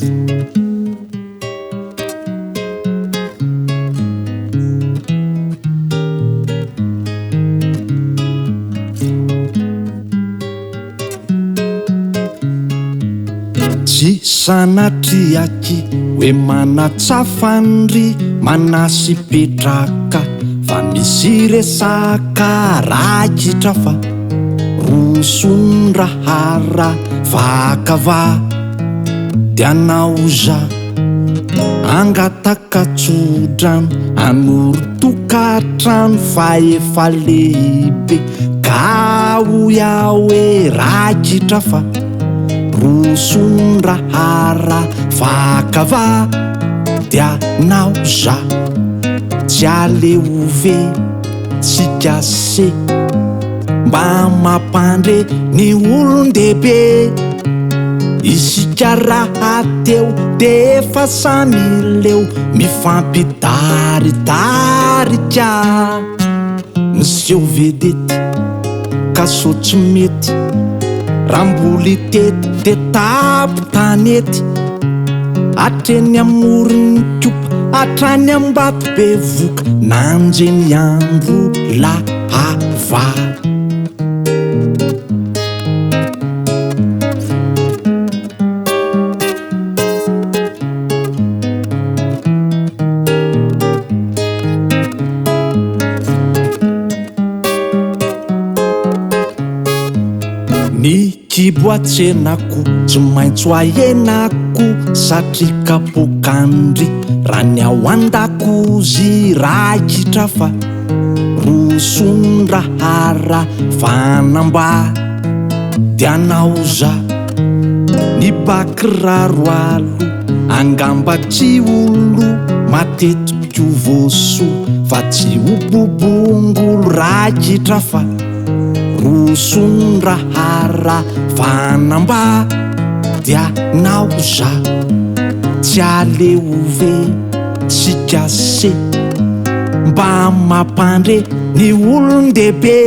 Tsy sanatriaky hoe manatsafandry manasipetraka fa misy resaka rakitra fa rosondrahara vakava dianauza angatakatsodrano anorotokatrano fa efa lehibe ka oyaoe rakitra fa rosondrahara vakava dianauza tsy aleove tsikase mba mampandre ny olon-dehibe isika raha teo de efa samileo mifampidaridarika miseho vedety ka so tsy mety ramboly tety de tapo tanety atreny amorony kopa atrany ambato be voka nanjeny andro lahava ny kiboatsenako tsy maintsy ahenako satria kapokandry raha ny ao an-dakozy rakitra fa rosondrahara fanamba dianauza ny bakiraro alo angamba tsy olo matetiky voso fa tsy obobongolo rakitra fa rosondrahara fanamba dianauza tsy aleove tsikase mba mampandre ny olon-dehibe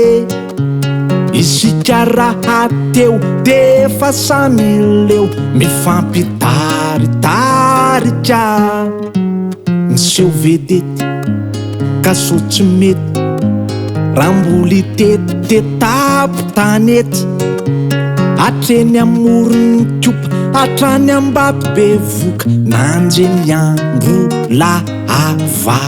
isika raha teo de efa samileo mifampidaridarika miseho vedety ka so tsy mety ramboly tety de tapo tanety atreny amorony kopa atrany ambato be voka nanjeny andro lahava